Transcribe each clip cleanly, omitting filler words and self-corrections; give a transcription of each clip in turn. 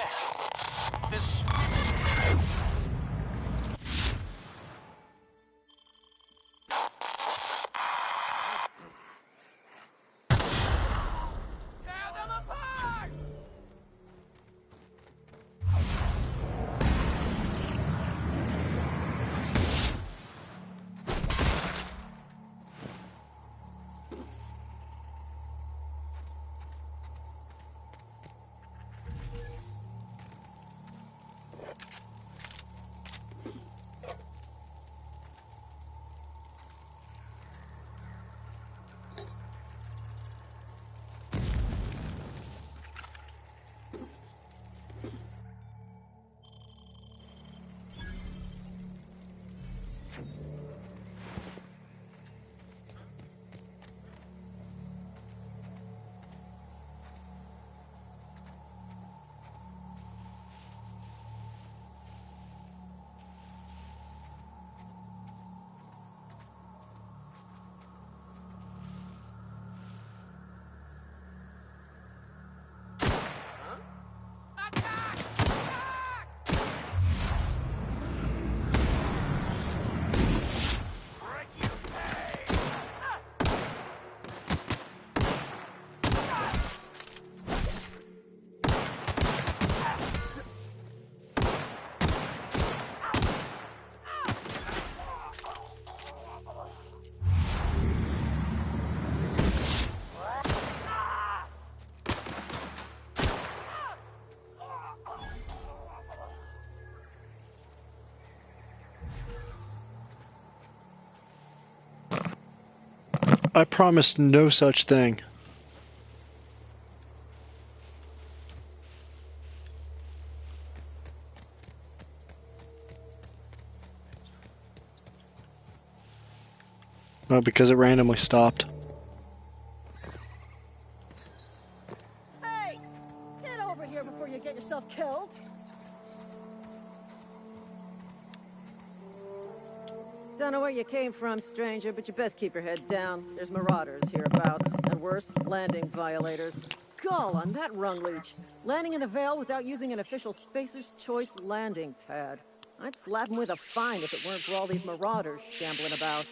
flesh. This... Tear them apart! I promised no such thing. No, because it randomly stopped. Hey! Get over here before you get yourself killed! Don't know where you came from, stranger, but you best keep your head down. There's marauders hereabouts, and worse, landing violators. Gall on that rung leech. Landing in the Vale without using an official Spacer's Choice landing pad. I'd slap him with a fine if it weren't for all these marauders shambling about.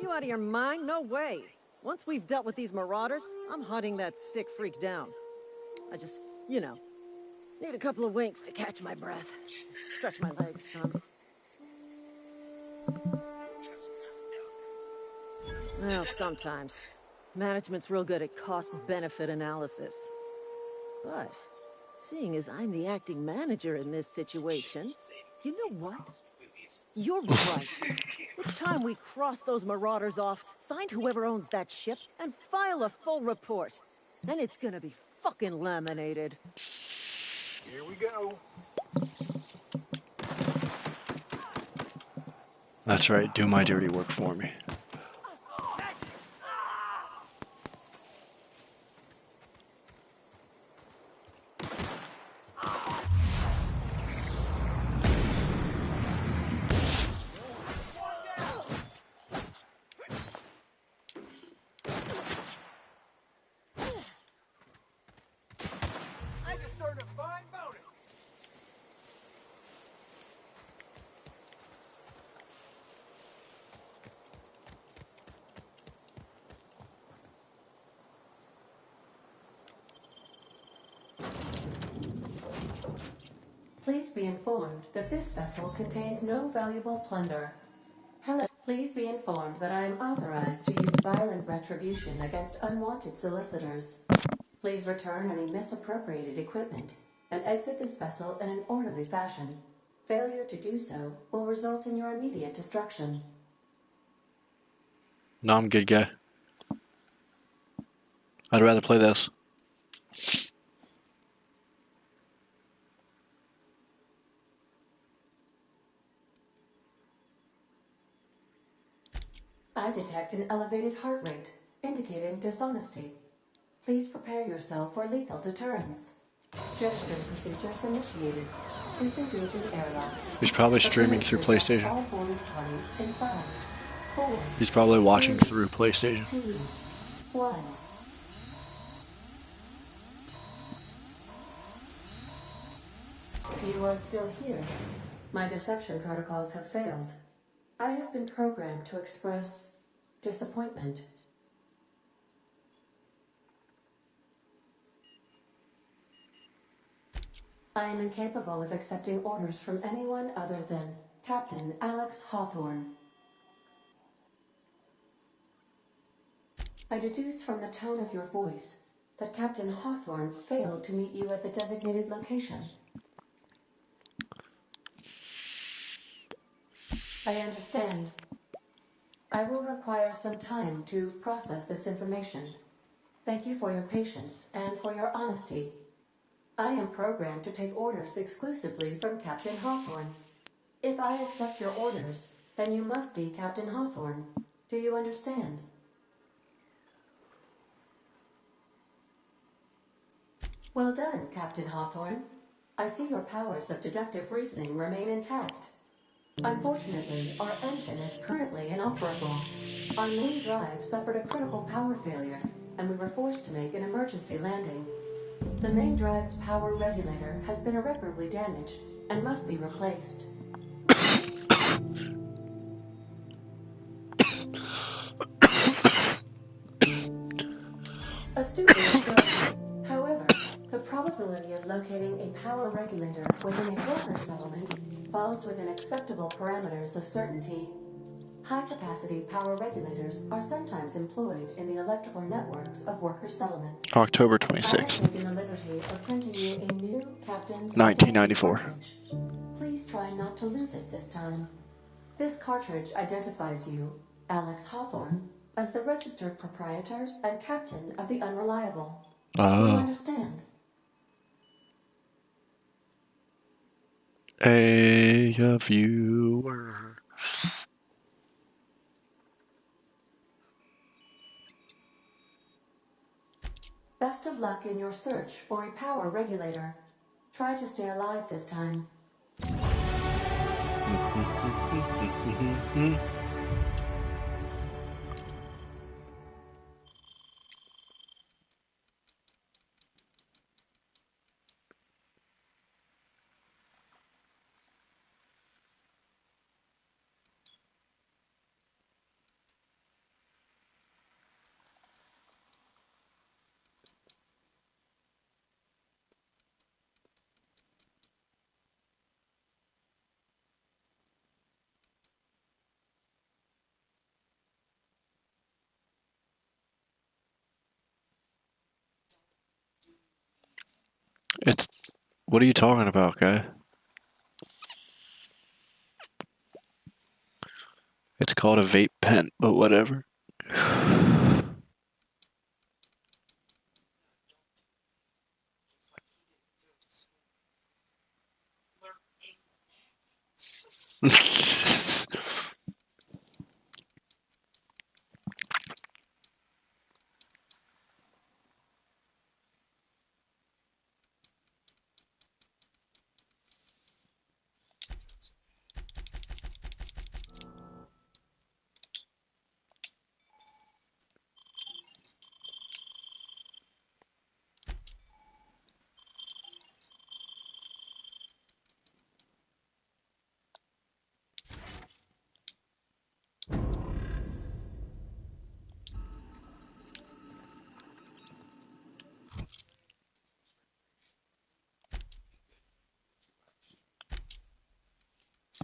You out of your mind? No way. Once we've dealt with these marauders, I'm hunting that sick freak down. I just, you know, need a couple of winks to catch my breath. Stretch my legs, son. Well, sometimes. Management's real good at cost-benefit analysis. But, seeing as I'm the acting manager in this situation, you know what? You're right. It's time we cross those marauders off, find whoever owns that ship, and file a full report. Then it's gonna be fucking laminated. Here we go. That's right, do my dirty work for me. Please be informed that this vessel contains no valuable plunder. Hello. Please be informed that I am authorized to use violent retribution against unwanted solicitors. Please return any misappropriated equipment and exit this vessel in an orderly fashion. Failure to do so will result in your immediate destruction. No, I'm good, guy. I'd rather play this. I detect an elevated heart rate, indicating dishonesty. Please prepare yourself for lethal deterrence. Jettison procedures initiated. Disengaging airlocks. He's probably streaming Prepare through to eject PlayStation. all boarding parties in 5, 4, He's probably watching 3, through PlayStation. 2, 1. You are still here. My deception protocols have failed. I have been programmed to express disappointment. I am incapable of accepting orders from anyone other than Captain Alex Hawthorne. I deduce from the tone of your voice that Captain Hawthorne failed to meet you at the designated location. I understand. I will require some time to process this information. Thank you for your patience and for your honesty. I am programmed to take orders exclusively from Captain Hawthorne. If I accept your orders, then you must be Captain Hawthorne. Do you understand? Well done, Captain Hawthorne. I see your powers of deductive reasoning remain intact. Unfortunately, our engine is currently inoperable. Our main drive suffered a critical power failure, and we were forced to make an emergency landing. The main drive's power regulator has been irreparably damaged and must be replaced. Astutely observed. However, the probability of locating a power regulator within a worker settlement falls within acceptable parameters of certainty. High-capacity power regulators are sometimes employed in the electrical networks of worker settlements. October I have 26th, taken the liberty of printing you a new captain's identity 1994. cartridge. Please try not to lose it this time. This cartridge identifies you, Alex Hawthorne, as the registered proprietor and captain of the Unreliable. Do you Oh. understand? A viewer. Best of luck in your search for a power regulator. Try to stay alive this time. It's. What are you talking about, guy? It's called a vape pen, but whatever.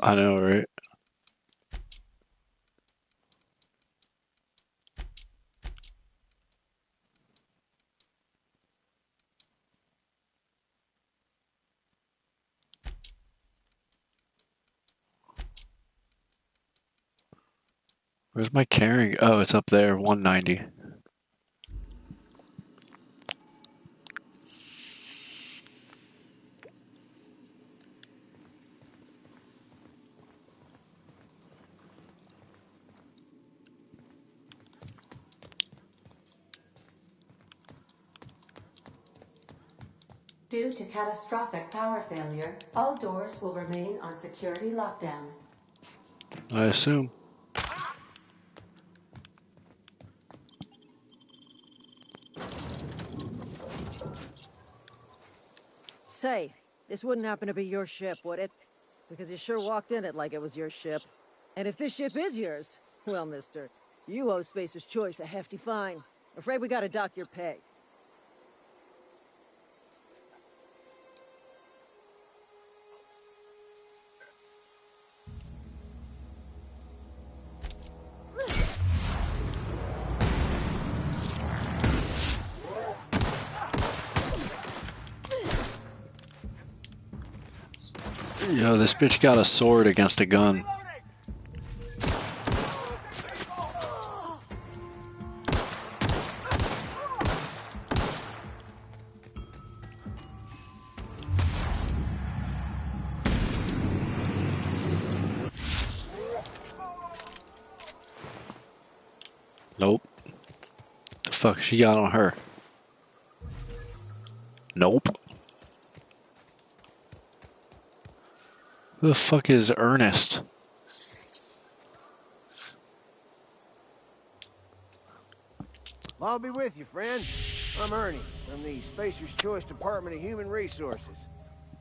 I know, right? Where's my carrying? Oh, it's up there, 190. Due to catastrophic power failure, all doors will remain on security lockdown. I assume. Say, this wouldn't happen to be your ship, would it? Because you sure walked in it like it was your ship. And if this ship is yours, well, mister, you owe Spacer's Choice a hefty fine. Afraid we gotta dock your pay. Yo, this bitch got a sword against a gun. Nope. The fuck she got on her? Nope. Who the fuck is Ernest? I'll be with you, friend. I'm Ernie from the Spacer's Choice Department of Human Resources.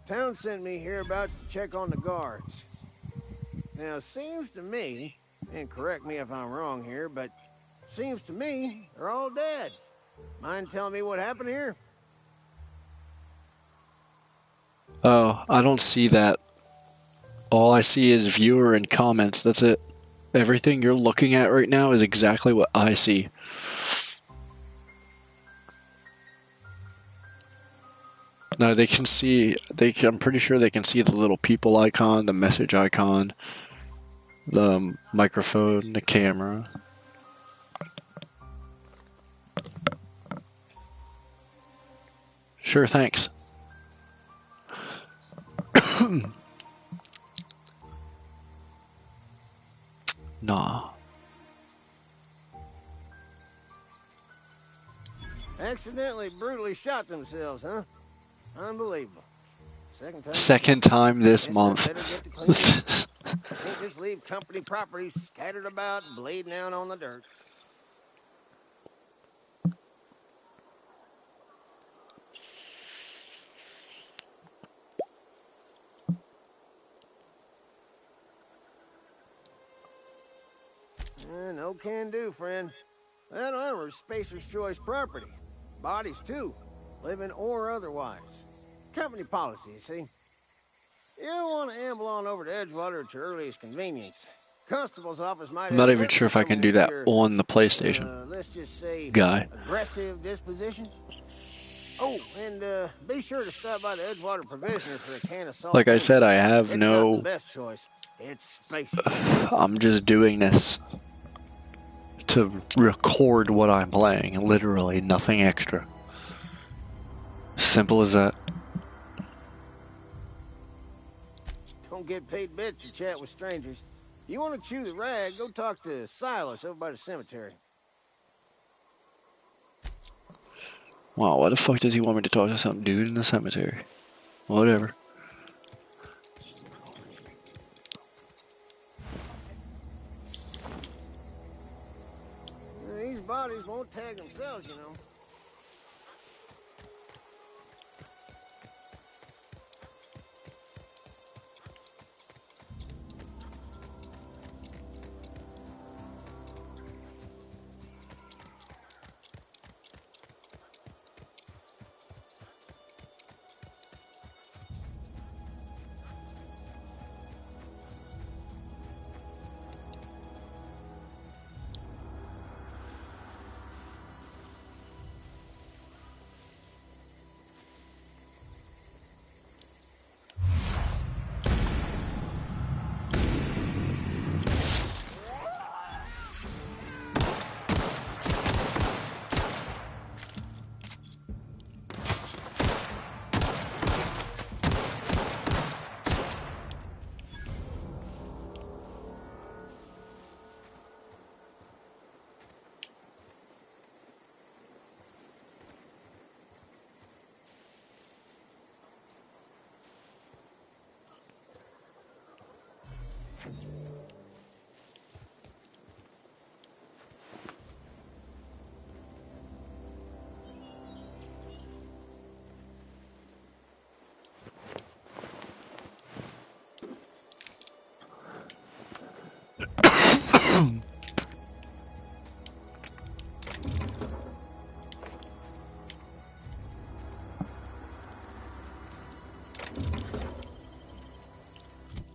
Town sent me hereabouts to check on the guards. Now, it seems to me, and correct me if I'm wrong here, but seems to me they're all dead. Mind telling me what happened here? Oh, I don't see that. All I see is viewer and comments. That's it. Everything you're looking at right now is exactly what I see. No, they can see. I'm pretty sure they can see the little people icon, the message icon, the microphone, the camera. Sure, thanks. Nah. Accidentally, brutally shot themselves, huh? Unbelievable. Second time this Guess I month. better get to clean up. Can't just leave company property scattered about, bleeding out on the dirt. No can do, friend. That armor's Spacer's Choice property. Bodies, too. Living or otherwise. Company policy, you see. You don't want to amble on over to Edgewater at your earliest convenience. Constable's office might I'm have not a even sure witness if I can coming do with that your, on the PlayStation. let's just say, Guy. aggressive disposition. Oh, and be sure to stop by the Edgewater Provisioner for a can of salt. Like I said, I have It's not the no... best choice. It's Spacer's Choice. I'm just doing this to record what I'm playing. Literally nothing extra. Simple as that. Don't get paid bits to chat with strangers. You want to chew the rag, go talk to Silas over by the cemetery. Wow, why the fuck does he want me to talk to some dude in the cemetery? Whatever. These bodies won't tag themselves, you know.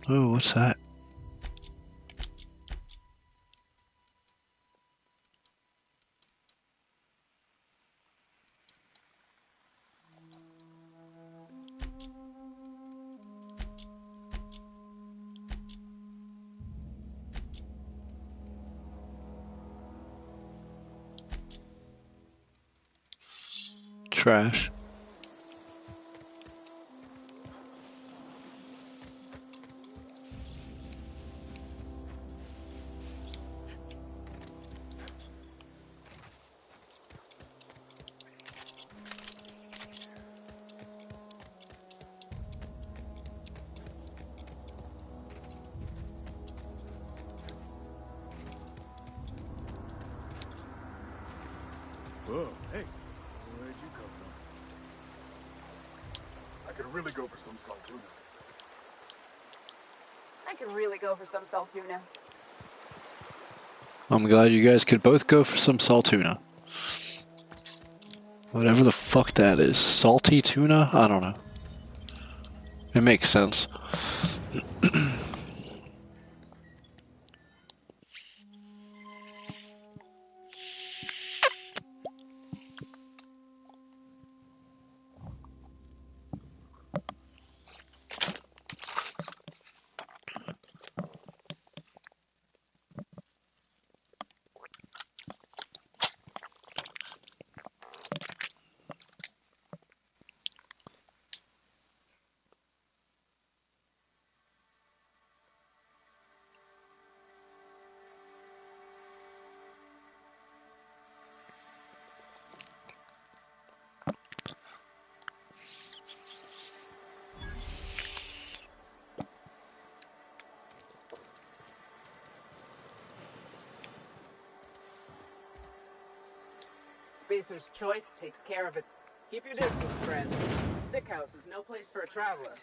Oh, what's that? Trash. Whoa, hey, where'd you come from? I could really go for some saltuna. I could really go for some saltuna. I'm glad you guys could both go for some salt tuna. Whatever the fuck that is. Salty tuna? I don't know. It makes sense. Spacer's Choice takes care of it. Keep your distance, friend. Sick house is no place for a traveler.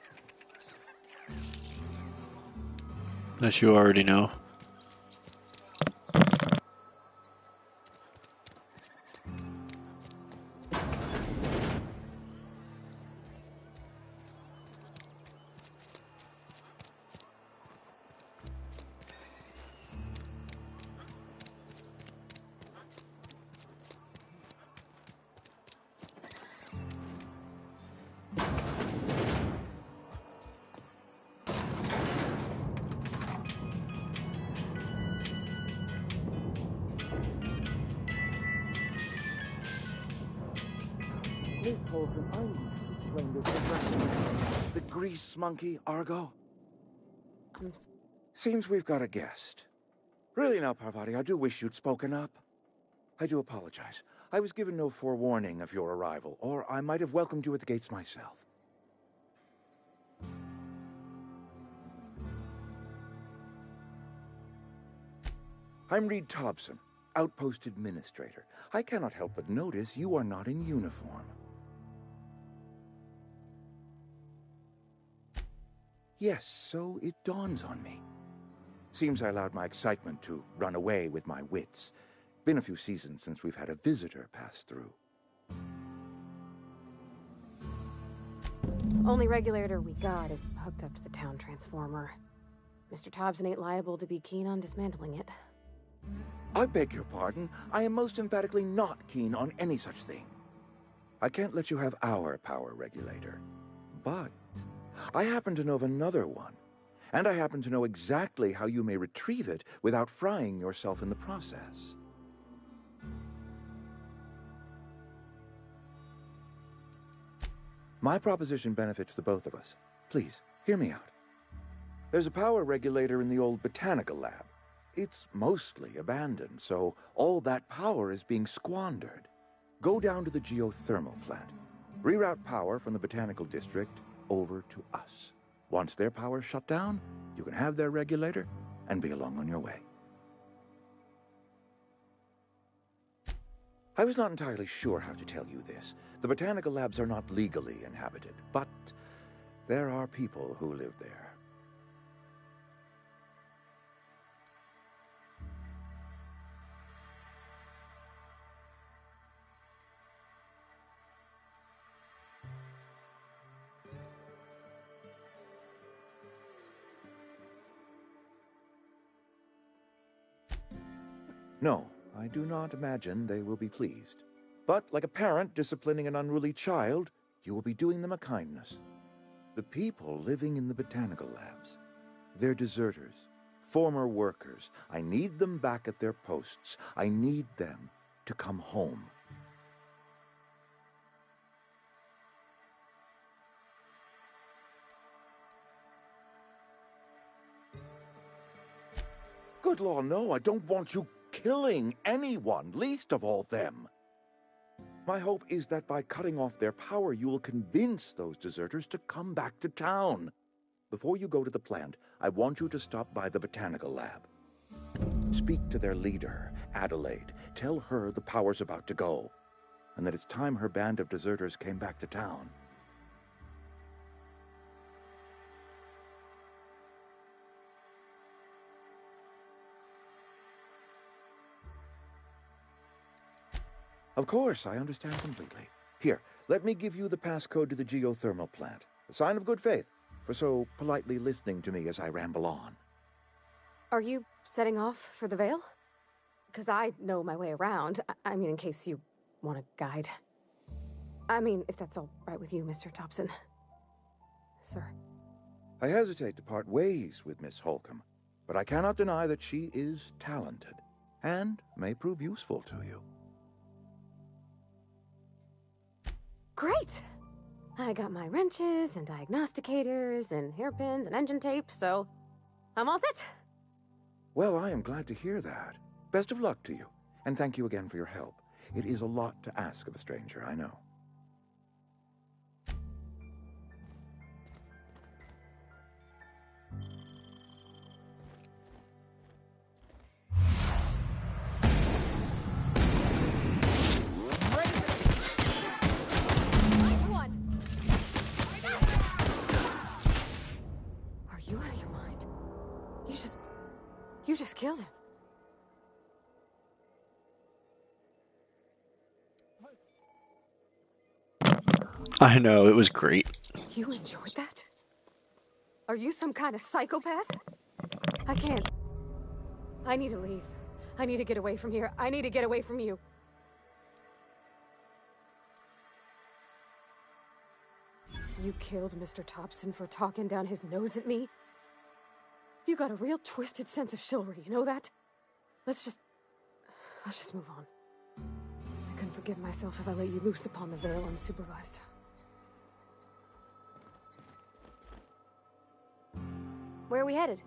As you already know. The grease monkey, Argo? Seems we've got a guest. Really now, Parvati, I do wish you'd spoken up. I do apologize. I was given no forewarning of your arrival, or I might have welcomed you at the gates myself. I'm Reed Thompson, Outpost Administrator. I cannot help but notice you are not in uniform. Yes, so it dawns on me. Seems I allowed my excitement to run away with my wits. Been a few seasons since we've had a visitor pass through. Only regulator we got is hooked up to the town transformer. Mr. Thompson ain't liable to be keen on dismantling it. I beg your pardon. I am most emphatically not keen on any such thing. I can't let you have our power regulator. But I happen to know of another one. And I happen to know exactly how you may retrieve it without frying yourself in the process. My proposition benefits the both of us. Please, hear me out. There's a power regulator in the old botanical lab. It's mostly abandoned, so all that power is being squandered. Go down to the geothermal plant. Reroute power from the botanical district over to us. Once their power's shut down, you can have their regulator and be along on your way. I was not entirely sure how to tell you this. The botanical labs are not legally inhabited, but there are people who live there. No, I do not imagine they will be pleased. But like a parent disciplining an unruly child, you will be doing them a kindness. The people living in the botanical labs, they're deserters, former workers. I need them back at their posts. I need them to come home. Good law, no, I don't want you killing anyone, least of all them. My hope is that by cutting off their power, you will convince those deserters to come back to town. Before you go to the plant, I want you to stop by the botanical lab. Speak to their leader, Adelaide. Tell her the power's about to go, and that it's time her band of deserters came back to town. Of course, I understand completely. Here, let me give you the passcode to the geothermal plant. A sign of good faith, for so politely listening to me as I ramble on. Are you setting off for the Vale? Because I know my way around. I mean, in case you want a guide. I mean, if that's all right with you, Mr. Thompson. Sir. I hesitate to part ways with Miss Holcomb, but I cannot deny that she is talented, and may prove useful to you. Great! I got my wrenches and diagnosticators and hairpins and engine tape, so I'm all set. Well, I am glad to hear that. Best of luck to you, and thank you again for your help. It is a lot to ask of a stranger, I know. You just killed him. I know, it was great. You enjoyed that? Are you some kind of psychopath? I can't. I need to leave. I need to get away from here. I need to get away from you. You killed Mr. Thompson for talking down his nose at me? You got a real twisted sense of chivalry, you know that? Let's just move on. I couldn't forgive myself if I let you loose upon the Vale unsupervised. Where are we headed?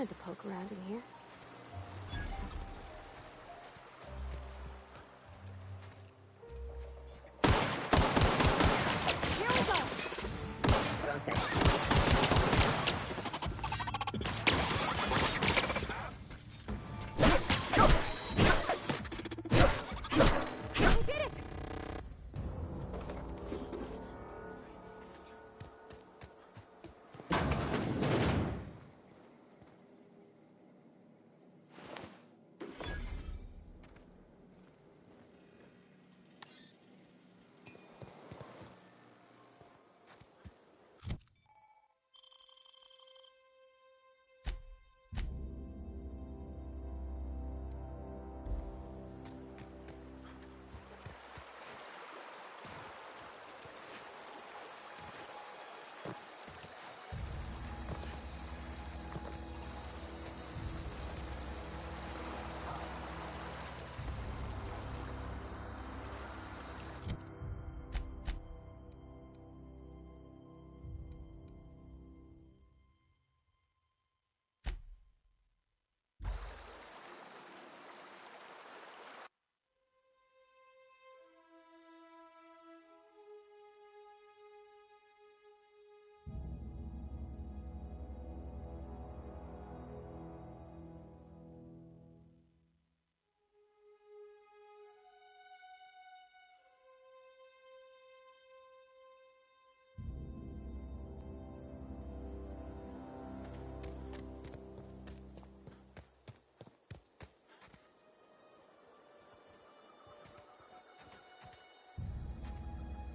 wanted to poke around in here. Here we go! We did it!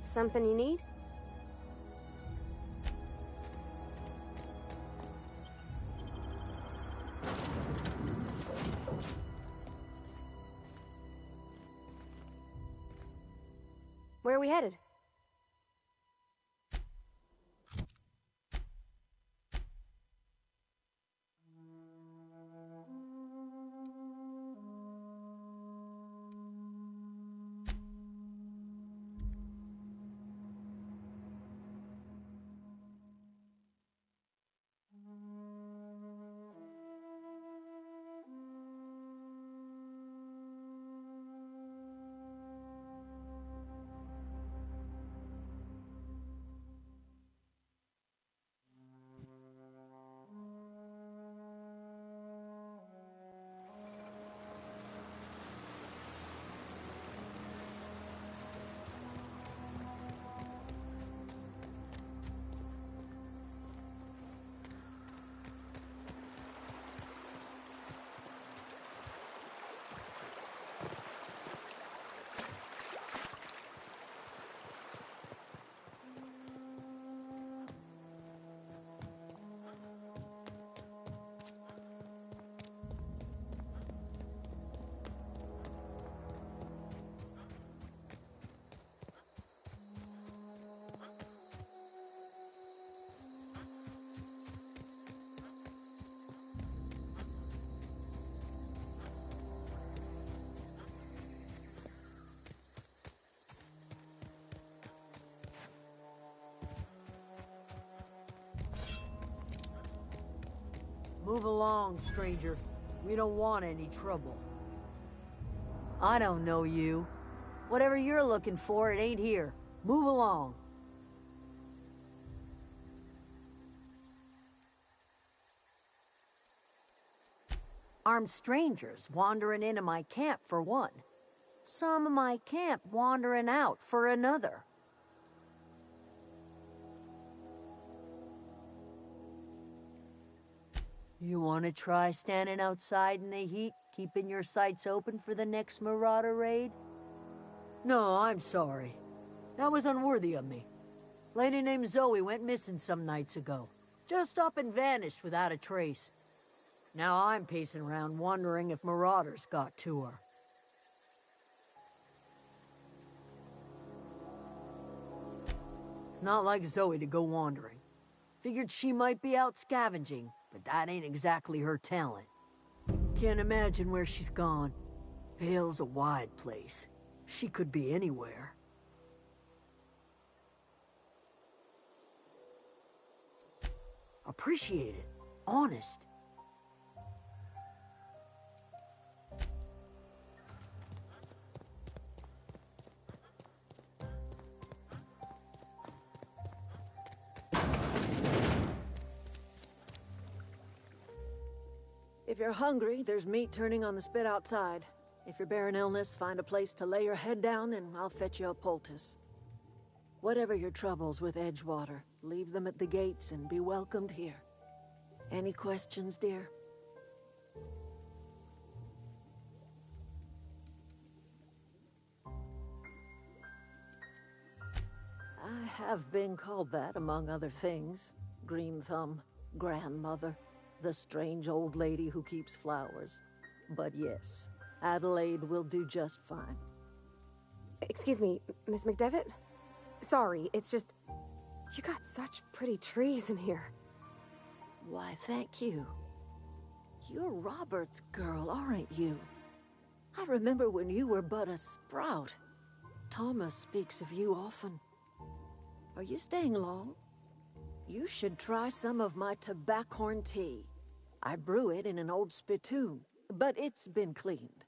Something you need? Where are we headed? Move along, stranger. We don't want any trouble. I don't know you. Whatever you're looking for, it ain't here. Move along. Armed strangers wandering into my camp for one. Some of my camp wandering out for another. You want to try standing outside in the heat, keeping your sights open for the next Marauder raid? No, I'm sorry. That was unworthy of me. Lady named Zoe went missing some nights ago. Just up and vanished without a trace. Now I'm pacing around wondering if Marauders got to her. It's not like Zoe to go wandering. Figured she might be out scavenging, but that ain't exactly her talent. Can't imagine where she's gone. Vale's a wide place. She could be anywhere. Appreciate it. Honest. If you're hungry, there's meat turning on the spit outside. If you're bearing illness, find a place to lay your head down and I'll fetch you a poultice. Whatever your troubles with Edgewater, leave them at the gates and be welcomed here. Any questions, dear? I have been called that, among other things. Green Thumb, grandmother, the strange old lady who keeps flowers. But yes, Adelaide will do just fine. Excuse me, Miss McDevitt? Sorry, it's just... You got such pretty trees in here. Why, thank you. You're Robert's girl, aren't you? I remember when you were but a sprout. Thomas speaks of you often. Are you staying long? You should try some of my tobaccorn tea. I brew it in an old spittoon, but it's been cleaned.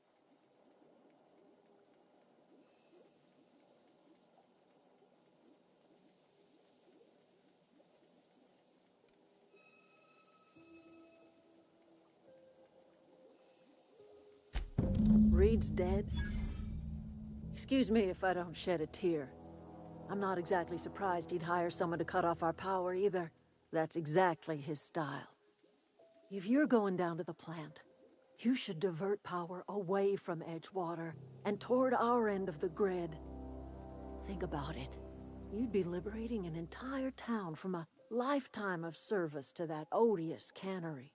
Reed's dead? Excuse me if I don't shed a tear. I'm not exactly surprised he'd hire someone to cut off our power either. That's exactly his style. If you're going down to the plant, you should divert power away from Edgewater and toward our end of the grid. Think about it. You'd be liberating an entire town from a lifetime of service to that odious cannery.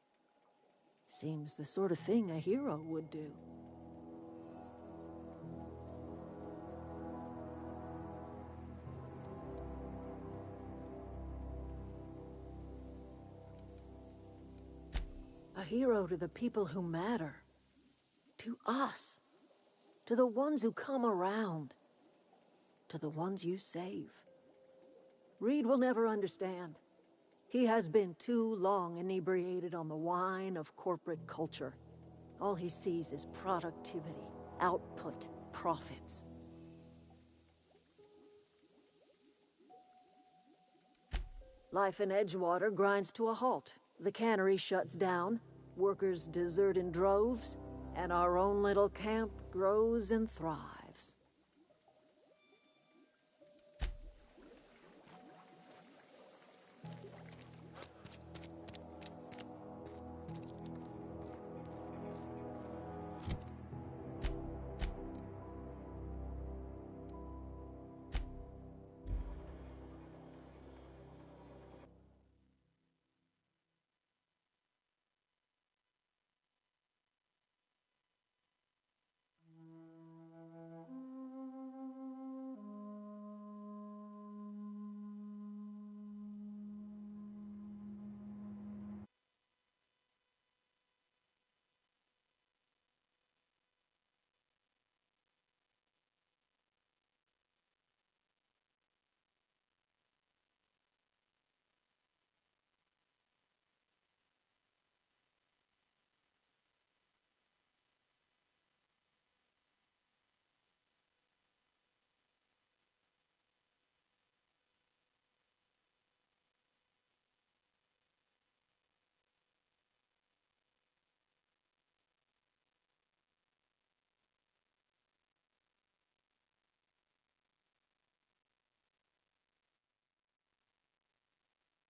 Seems the sort of thing a hero would do. A hero to the people who matter. To us. To the ones who come around. To the ones you save. Reed will never understand. He has been too long inebriated on the wine of corporate culture. All he sees is productivity, output, profits. Life in Edgewater grinds to a halt. The cannery shuts down, workers desert in droves, and our own little camp grows and thrives.